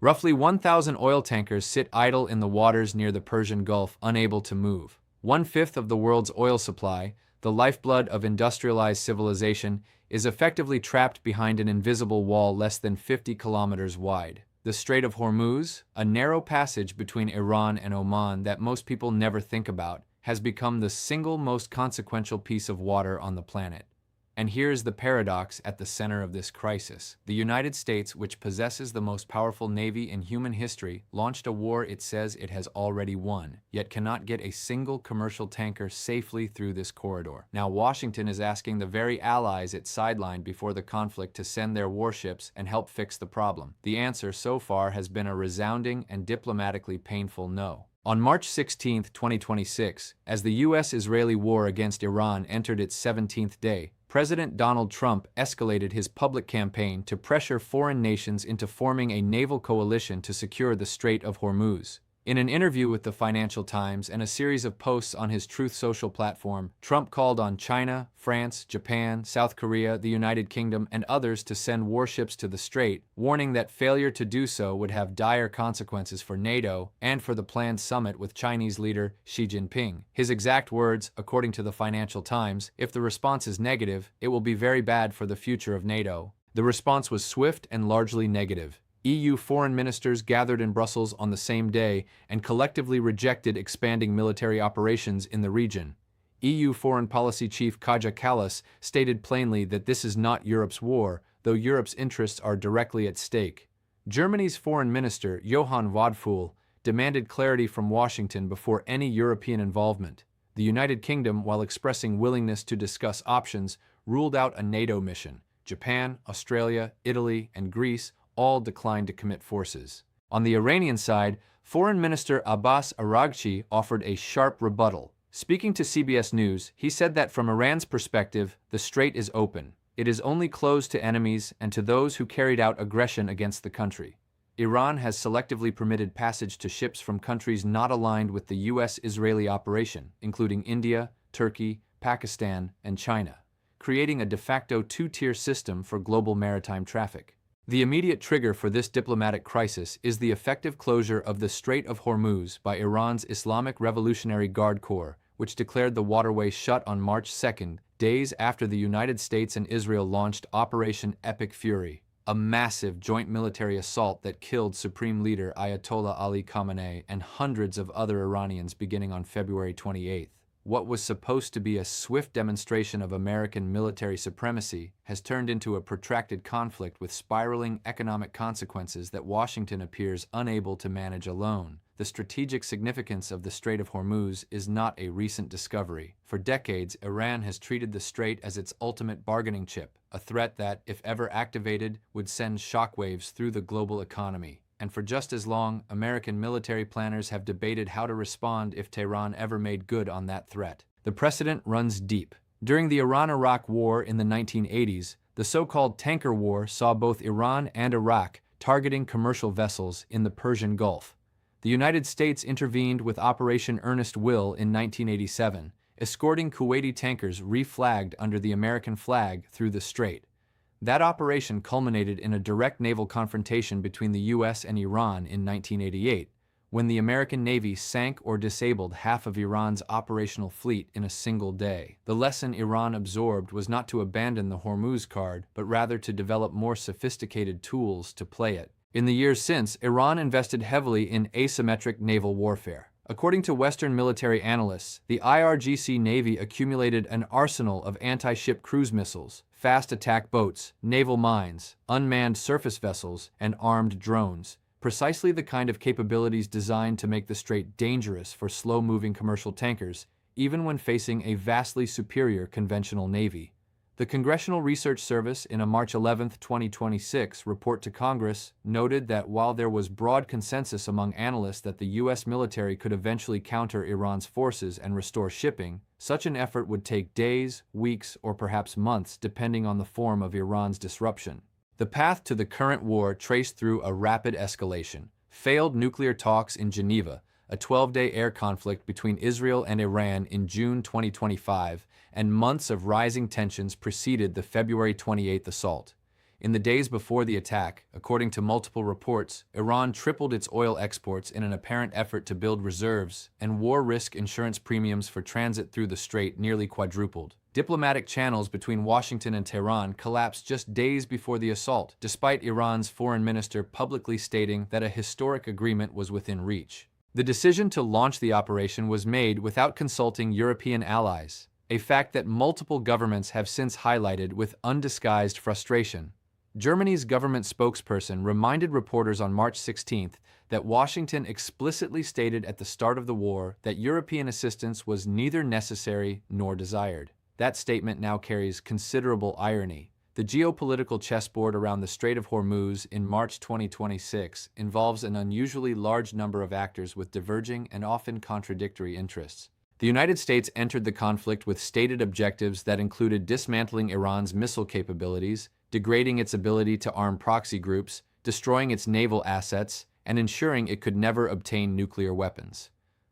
Roughly 1,000 oil tankers sit idle in the waters near the Persian Gulf, unable to move. One-fifth of the world's oil supply, the lifeblood of industrialized civilization, is effectively trapped behind an invisible wall less than 50 kilometers wide. The Strait of Hormuz, a narrow passage between Iran and Oman that most people never think about, has become the single most consequential piece of water on the planet. And here's the paradox at the center of this crisis. The United States, which possesses the most powerful navy in human history, launched a war it says it has already won, yet cannot get a single commercial tanker safely through this corridor. Now Washington is asking the very allies it sidelined before the conflict to send their warships and help fix the problem. The answer so far has been a resounding and diplomatically painful no. On March 16, 2026, as the U.S.-Israeli war against Iran entered its 17th day, President Donald Trump escalated his public campaign to pressure foreign nations into forming a naval coalition to secure the Strait of Hormuz. In an interview with the Financial Times and a series of posts on his Truth Social platform, Trump called on China, France, Japan, South Korea, the United Kingdom, and others to send warships to the strait, warning that failure to do so would have dire consequences for NATO and for the planned summit with Chinese leader Xi Jinping. His exact words, according to the Financial Times, if the response is negative, it will be very bad for the future of NATO. The response was swift and largely negative. EU foreign ministers gathered in Brussels on the same day and collectively rejected expanding military operations in the region. EU Foreign Policy Chief Kaja Kallas stated plainly that this is not Europe's war, though Europe's interests are directly at stake. Germany's Foreign Minister, Johann Wadful, demanded clarity from Washington before any European involvement. The United Kingdom, while expressing willingness to discuss options, ruled out a NATO mission. Japan, Australia, Italy, and Greece all declined to commit forces. On the Iranian side, Foreign Minister Abbas Araghchi offered a sharp rebuttal. Speaking to CBS News, he said that from Iran's perspective, the strait is open. It is only closed to enemies and to those who carried out aggression against the country. Iran has selectively permitted passage to ships from countries not aligned with the U.S.-Israeli operation, including India, Turkey, Pakistan, and China, creating a de facto two-tier system for global maritime traffic. The immediate trigger for this diplomatic crisis is the effective closure of the Strait of Hormuz by Iran's Islamic Revolutionary Guard Corps, which declared the waterway shut on March 2, days after the United States and Israel launched Operation Epic Fury, a massive joint military assault that killed Supreme Leader Ayatollah Ali Khamenei and hundreds of other Iranians beginning on February 28. What was supposed to be a swift demonstration of American military supremacy has turned into a protracted conflict with spiraling economic consequences that Washington appears unable to manage alone. The strategic significance of the Strait of Hormuz is not a recent discovery. For decades, Iran has treated the strait as its ultimate bargaining chip, a threat that, if ever activated, would send shockwaves through the global economy. And for just as long, American military planners have debated how to respond if Tehran ever made good on that threat. The precedent runs deep. During the Iran-Iraq War in the 1980s, the so-called tanker war saw both Iran and Iraq targeting commercial vessels in the Persian Gulf. The United States intervened with Operation Earnest Will in 1987, escorting Kuwaiti tankers reflagged under the American flag through the strait. That operation culminated in a direct naval confrontation between the U.S. and Iran in 1988, when the American Navy sank or disabled half of Iran's operational fleet in a single day. The lesson Iran absorbed was not to abandon the Hormuz card, but rather to develop more sophisticated tools to play it. In the years since, Iran invested heavily in asymmetric naval warfare. According to Western military analysts, the IRGC Navy accumulated an arsenal of anti-ship cruise missiles, fast attack boats, naval mines, unmanned surface vessels, and armed drones, precisely the kind of capabilities designed to make the strait dangerous for slow-moving commercial tankers, even when facing a vastly superior conventional navy. The Congressional Research Service, in a March 11, 2026 report to Congress, noted that while there was broad consensus among analysts that the U.S. military could eventually counter Iran's forces and restore shipping, such an effort would take days, weeks, or perhaps months depending on the form of Iran's disruption. The path to the current war traced through a rapid escalation, failed nuclear talks in Geneva, a 12-day air conflict between Israel and Iran in June 2025, and months of rising tensions preceded the February 28 assault. In the days before the attack, according to multiple reports, Iran tripled its oil exports in an apparent effort to build reserves, and war risk insurance premiums for transit through the strait nearly quadrupled. Diplomatic channels between Washington and Tehran collapsed just days before the assault, despite Iran's foreign minister publicly stating that a historic agreement was within reach. The decision to launch the operation was made without consulting European allies, a fact that multiple governments have since highlighted with undisguised frustration. Germany's government spokesperson reminded reporters on March 16 that Washington explicitly stated at the start of the war that European assistance was neither necessary nor desired. That statement now carries considerable irony. The geopolitical chessboard around the Strait of Hormuz in March 2026 involves an unusually large number of actors with diverging and often contradictory interests. The United States entered the conflict with stated objectives that included dismantling Iran's missile capabilities, degrading its ability to arm proxy groups, destroying its naval assets, and ensuring it could never obtain nuclear weapons.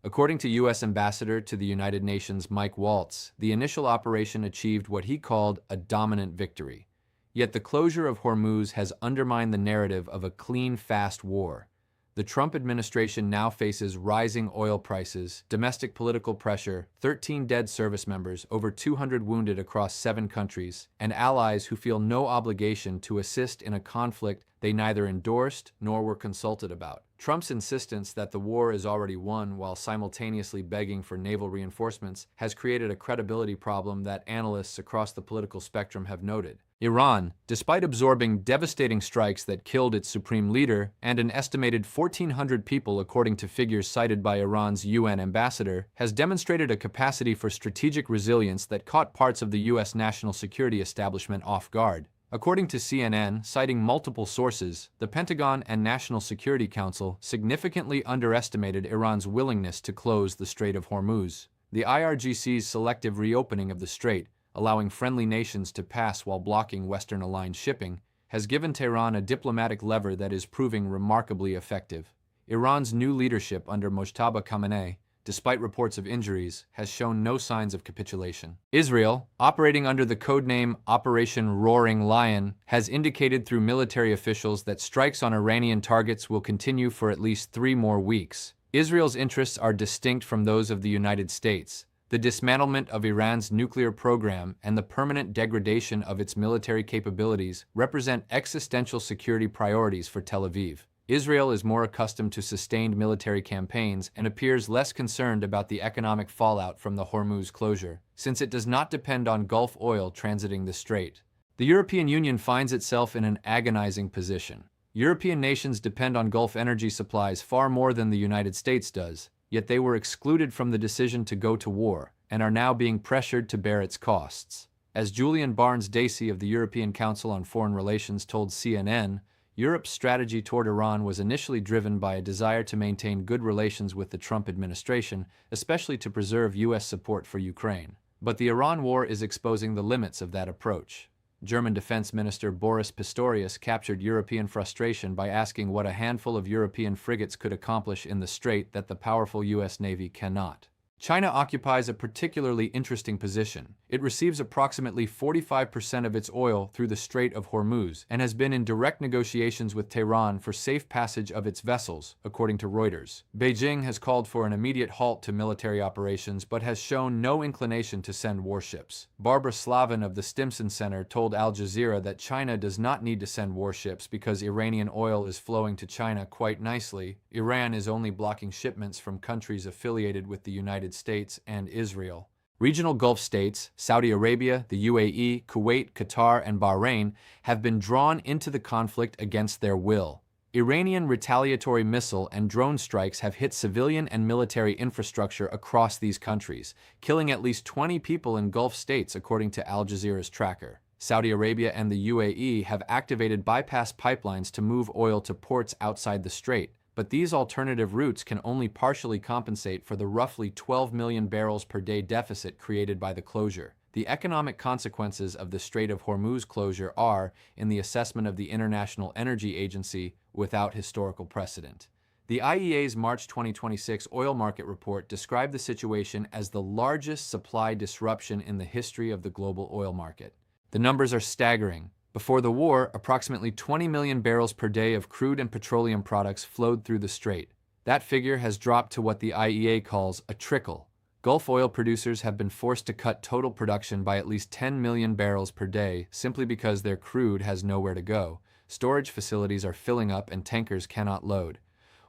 According to U.S. Ambassador to the United Nations Mike Waltz, the initial operation achieved what he called a dominant victory. Yet the closure of Hormuz has undermined the narrative of a clean, fast war. The Trump administration now faces rising oil prices, domestic political pressure, 13 dead service members, over 200 wounded across 7 countries, and allies who feel no obligation to assist in a conflict they neither endorsed nor were consulted about. Trump's insistence that the war is already won while simultaneously begging for naval reinforcements has created a credibility problem that analysts across the political spectrum have noted. Iran, despite absorbing devastating strikes that killed its supreme leader and an estimated 1,400 people according to figures cited by Iran's UN ambassador, has demonstrated a capacity for strategic resilience that caught parts of the U.S. national security establishment off guard. According to CNN, citing multiple sources, the Pentagon and National Security Council significantly underestimated Iran's willingness to close the Strait of Hormuz. The IRGC's selective reopening of the strait, allowing friendly nations to pass while blocking Western-aligned shipping, has given Tehran a diplomatic lever that is proving remarkably effective. Iran's new leadership under Mojtaba Khamenei, despite reports of injuries, has shown no signs of capitulation. Israel, operating under the codename Operation Roaring Lion, has indicated through military officials that strikes on Iranian targets will continue for at least 3 more weeks. Israel's interests are distinct from those of the United States. The dismantlement of Iran's nuclear program and the permanent degradation of its military capabilities represent existential security priorities for Tel Aviv. Israel is more accustomed to sustained military campaigns and appears less concerned about the economic fallout from the Hormuz closure, since it does not depend on Gulf oil transiting the strait. The European Union finds itself in an agonizing position. European nations depend on Gulf energy supplies far more than the United States does, yet they were excluded from the decision to go to war and are now being pressured to bear its costs. As Julian Barnes-Dacey of the European Council on Foreign Relations told CNN, Europe's strategy toward Iran was initially driven by a desire to maintain good relations with the Trump administration, especially to preserve U.S. support for Ukraine. But the Iran war is exposing the limits of that approach. German Defense Minister Boris Pistorius captured European frustration by asking what a handful of European frigates could accomplish in the strait that the powerful U.S. Navy cannot. China occupies a particularly interesting position. It receives approximately 45% of its oil through the Strait of Hormuz and has been in direct negotiations with Tehran for safe passage of its vessels, according to Reuters. Beijing has called for an immediate halt to military operations but has shown no inclination to send warships. Barbara Slavin of the Stimson Center told Al Jazeera that China does not need to send warships because Iranian oil is flowing to China quite nicely. Iran is only blocking shipments from countries affiliated with the United States and Israel. Regional Gulf states, Saudi Arabia, the UAE, Kuwait, Qatar, and Bahrain, have been drawn into the conflict against their will. Iranian retaliatory missile and drone strikes have hit civilian and military infrastructure across these countries, killing at least 20 people in Gulf states, according to Al Jazeera's tracker. Saudi Arabia and the UAE have activated bypass pipelines to move oil to ports outside the strait, but these alternative routes can only partially compensate for the roughly 12 million barrels per day deficit created by the closure. The economic consequences of the Strait of Hormuz closure are, in the assessment of the International Energy Agency, without historical precedent. The IEA's March 2026 oil market report described the situation as the largest supply disruption in the history of the global oil market. The numbers are staggering, Before the war, approximately 20 million barrels per day of crude and petroleum products flowed through the strait. That figure has dropped to what the IEA calls a trickle. Gulf oil producers have been forced to cut total production by at least 10 million barrels per day simply because their crude has nowhere to go. Storage facilities are filling up and tankers cannot load.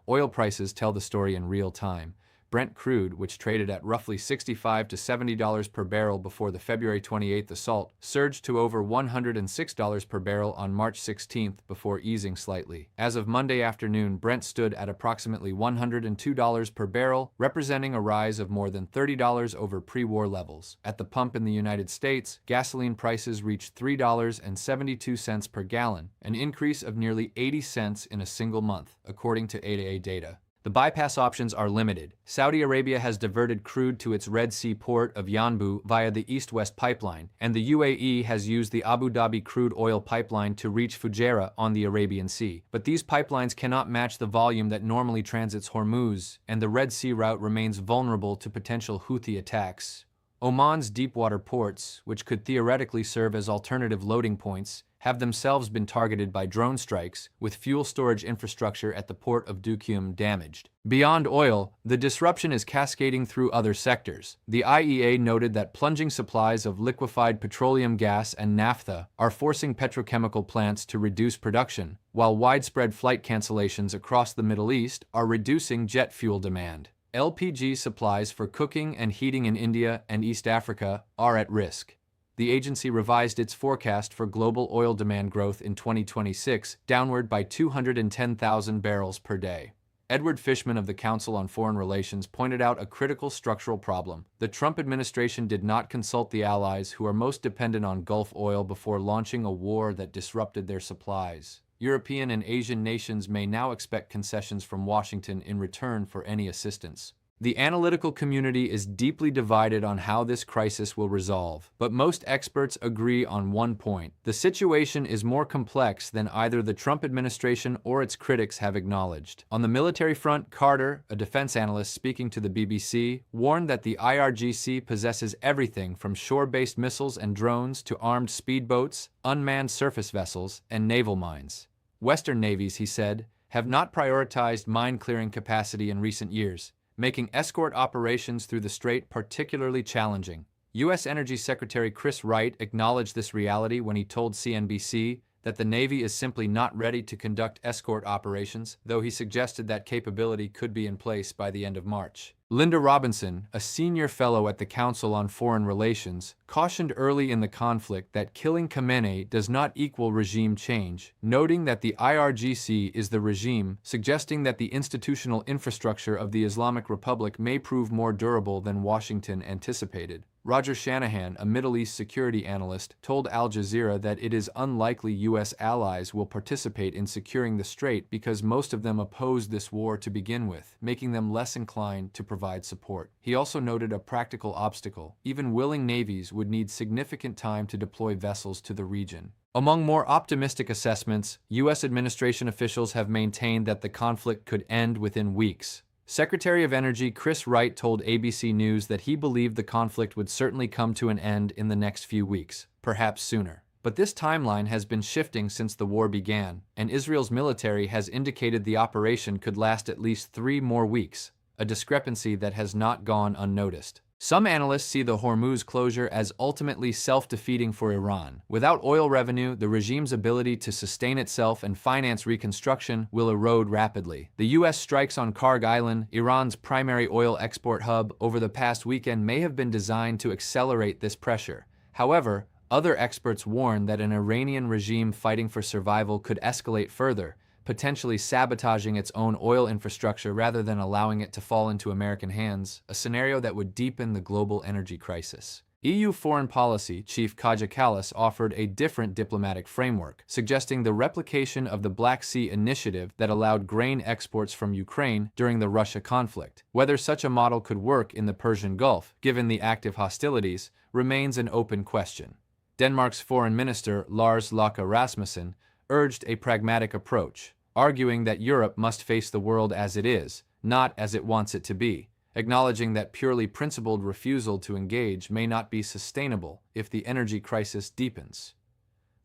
Oil prices tell the story in real time. Brent crude, which traded at roughly $65 to $70 per barrel before the February 28 assault, surged to over $106 per barrel on March 16 before easing slightly. As of Monday afternoon, Brent stood at approximately $102 per barrel, representing a rise of more than $30 over pre-war levels. At the pump in the United States, gasoline prices reached $3.72 per gallon, an increase of nearly 80 cents in a single month, according to ADA data. The bypass options are limited. Saudi Arabia has diverted crude to its Red Sea port of Yanbu via the East-West pipeline, and the UAE has used the Abu Dhabi crude oil pipeline to reach Fujairah on the Arabian Sea. But these pipelines cannot match the volume that normally transits Hormuz, and the Red Sea route remains vulnerable to potential Houthi attacks. Oman's deepwater ports, which could theoretically serve as alternative loading points, have themselves been targeted by drone strikes, with fuel storage infrastructure at the port of Duqm damaged. Beyond oil, the disruption is cascading through other sectors. The IEA noted that plunging supplies of liquefied petroleum gas and naphtha are forcing petrochemical plants to reduce production, while widespread flight cancellations across the Middle East are reducing jet fuel demand. LPG supplies for cooking and heating in India and East Africa are at risk. The agency revised its forecast for global oil demand growth in 2026 downward by 210,000 barrels per day. Edward Fishman of the Council on Foreign Relations pointed out a critical structural problem. The Trump administration did not consult the allies who are most dependent on Gulf oil before launching a war that disrupted their supplies. European and Asian nations may now expect concessions from Washington in return for any assistance. The analytical community is deeply divided on how this crisis will resolve, but most experts agree on one point. The situation is more complex than either the Trump administration or its critics have acknowledged. On the military front, Carter, a defense analyst speaking to the BBC, warned that the IRGC possesses everything from shore-based missiles and drones to armed speedboats, unmanned surface vessels, and naval mines. Western navies, he said, have not prioritized mine-clearing capacity in recent years, making escort operations through the strait particularly challenging. U.S. Energy Secretary Chris Wright acknowledged this reality when he told CNBC that the Navy is simply not ready to conduct escort operations, though he suggested that capability could be in place by the end of March. Linda Robinson, a senior fellow at the Council on Foreign Relations, cautioned early in the conflict that killing Khamenei does not equal regime change, noting that the IRGC is the regime, suggesting that the institutional infrastructure of the Islamic Republic may prove more durable than Washington anticipated. Roger Shanahan, a Middle East security analyst, told Al Jazeera that it is unlikely U.S. allies will participate in securing the strait because most of them opposed this war to begin with, making them less inclined to provide support. He also noted a practical obstacle. Even willing navies would need significant time to deploy vessels to the region. Among more optimistic assessments, U.S. administration officials have maintained that the conflict could end within weeks. Secretary of Energy Chris Wright told ABC News that he believed the conflict would certainly come to an end in the next few weeks, perhaps sooner. But this timeline has been shifting since the war began, and Israel's military has indicated the operation could last at least 3 more weeks, a discrepancy that has not gone unnoticed. Some analysts see the Hormuz closure as ultimately self-defeating for Iran. Without oil revenue, the regime's ability to sustain itself and finance reconstruction will erode rapidly. The U.S. strikes on Karg Island, Iran's primary oil export hub, over the past weekend may have been designed to accelerate this pressure. However, other experts warn that an Iranian regime fighting for survival could escalate further, potentially sabotaging its own oil infrastructure rather than allowing it to fall into American hands, a scenario that would deepen the global energy crisis. EU Foreign Policy Chief Kaja Kallas offered a different diplomatic framework, suggesting the replication of the Black Sea Initiative that allowed grain exports from Ukraine during the Russia conflict. Whether such a model could work in the Persian Gulf, given the active hostilities, remains an open question. Denmark's Foreign Minister Lars Løkke Rasmussen urged a pragmatic approach, arguing that Europe must face the world as it is, not as it wants it to be, acknowledging that purely principled refusal to engage may not be sustainable if the energy crisis deepens.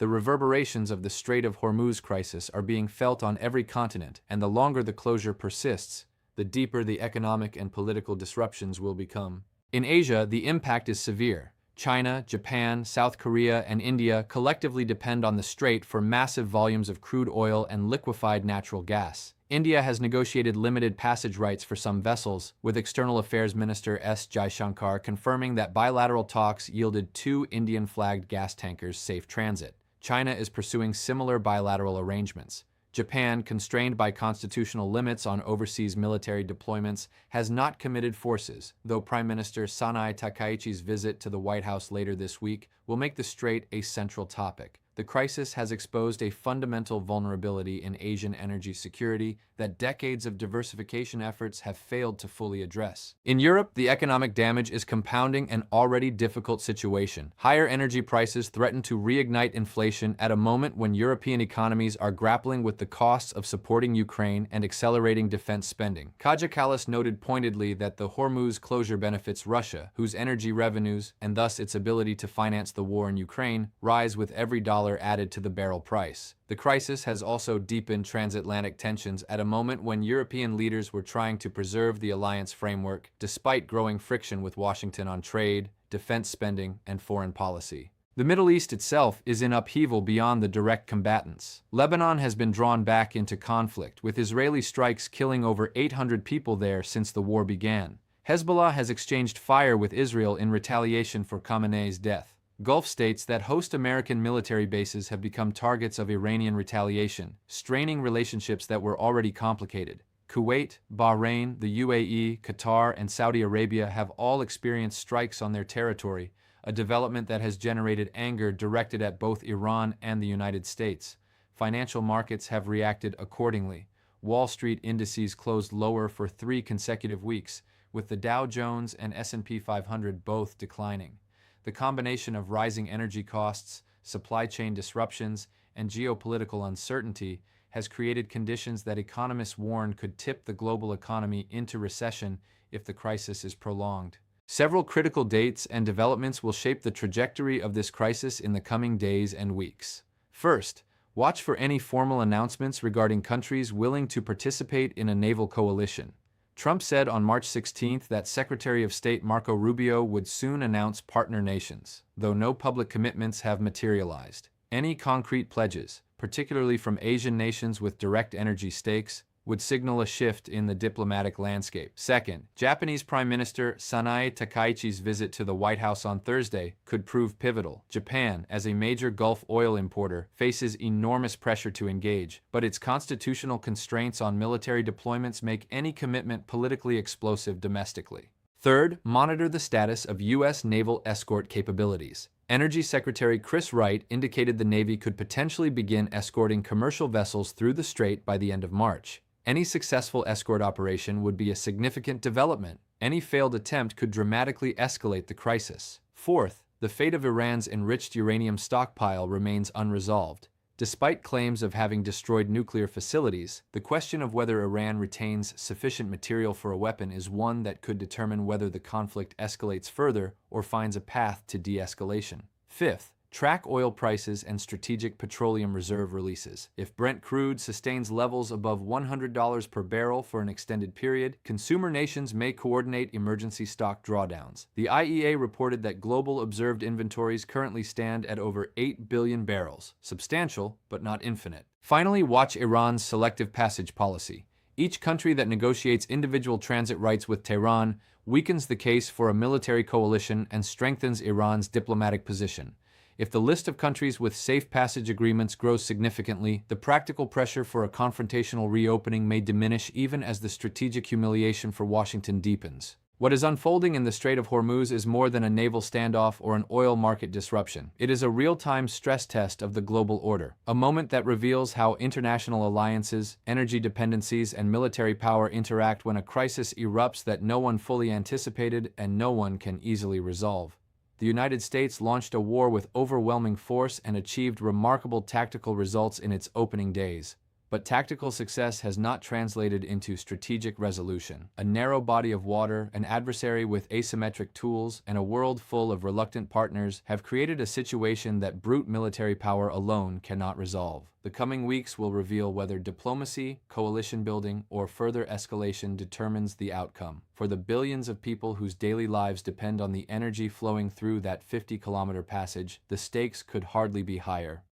The reverberations of the Strait of Hormuz crisis are being felt on every continent, and the longer the closure persists, the deeper the economic and political disruptions will become. In Asia, the impact is severe. China, Japan, South Korea, and India collectively depend on the strait for massive volumes of crude oil and liquefied natural gas. India has negotiated limited passage rights for some vessels, with External Affairs Minister S. Jaishankar confirming that bilateral talks yielded 2 Indian-flagged gas tankers safe transit. China is pursuing similar bilateral arrangements. Japan, constrained by constitutional limits on overseas military deployments, has not committed forces, though Prime Minister Sanae Takaichi's visit to the White House later this week will make the strait a central topic. The crisis has exposed a fundamental vulnerability in Asian energy security that decades of diversification efforts have failed to fully address. In Europe, the economic damage is compounding an already difficult situation. Higher energy prices threaten to reignite inflation at a moment when European economies are grappling with the costs of supporting Ukraine and accelerating defense spending. Kaja Kallas noted pointedly that the Hormuz closure benefits Russia, whose energy revenues, and thus its ability to finance the war in Ukraine, rise with every dollar added to the barrel price. The crisis has also deepened transatlantic tensions at a moment when European leaders were trying to preserve the alliance framework, despite growing friction with Washington on trade, defense spending, and foreign policy. The Middle East itself is in upheaval beyond the direct combatants. Lebanon has been drawn back into conflict, with Israeli strikes killing over 800 people there since the war began. Hezbollah has exchanged fire with Israel in retaliation for Khamenei's death. Gulf states that host American military bases have become targets of Iranian retaliation, straining relationships that were already complicated. Kuwait, Bahrain, the UAE, Qatar, and Saudi Arabia have all experienced strikes on their territory, a development that has generated anger directed at both Iran and the United States. Financial markets have reacted accordingly. Wall Street indices closed lower for 3 consecutive weeks, with the Dow Jones and S&P 500 both declining. The combination of rising energy costs, supply chain disruptions, and geopolitical uncertainty has created conditions that economists warn could tip the global economy into recession if the crisis is prolonged. Several critical dates and developments will shape the trajectory of this crisis in the coming days and weeks. First, watch for any formal announcements regarding countries willing to participate in a naval coalition. Trump said on March 16 that Secretary of State Marco Rubio would soon announce partner nations, though no public commitments have materialized. Any concrete pledges, particularly from Asian nations with direct energy stakes, would signal a shift in the diplomatic landscape. Second, Japanese Prime Minister Sanae Takaichi's visit to the White House on Thursday could prove pivotal. Japan, as a major Gulf oil importer, faces enormous pressure to engage, but its constitutional constraints on military deployments make any commitment politically explosive domestically. Third, monitor the status of U.S. naval escort capabilities. Energy Secretary Chris Wright indicated the Navy could potentially begin escorting commercial vessels through the strait by the end of March. Any successful escort operation would be a significant development. Any failed attempt could dramatically escalate the crisis. Fourth, the fate of Iran's enriched uranium stockpile remains unresolved. Despite claims of having destroyed nuclear facilities, the question of whether Iran retains sufficient material for a weapon is one that could determine whether the conflict escalates further or finds a path to de-escalation. Fifth, track oil prices and strategic petroleum reserve releases. If Brent crude sustains levels above $100 per barrel for an extended period, consumer nations may coordinate emergency stock drawdowns. The IEA reported that global observed inventories currently stand at over 8 billion barrels, substantial but not infinite. Finally, watch Iran's selective passage policy. Each country that negotiates individual transit rights with Tehran weakens the case for a military coalition and strengthens Iran's diplomatic position. If the list of countries with safe passage agreements grows significantly, the practical pressure for a confrontational reopening may diminish even as the strategic humiliation for Washington deepens. What is unfolding in the Strait of Hormuz is more than a naval standoff or an oil market disruption. It is a real-time stress test of the global order, a moment that reveals how international alliances, energy dependencies, and military power interact when a crisis erupts that no one fully anticipated and no one can easily resolve. The United States launched a war with overwhelming force and achieved remarkable tactical results in its opening days. But tactical success has not translated into strategic resolution. A narrow body of water, an adversary with asymmetric tools, and a world full of reluctant partners have created a situation that brute military power alone cannot resolve. The coming weeks will reveal whether diplomacy, coalition building, or further escalation determines the outcome. For the billions of people whose daily lives depend on the energy flowing through that 50-kilometer passage, the stakes could hardly be higher.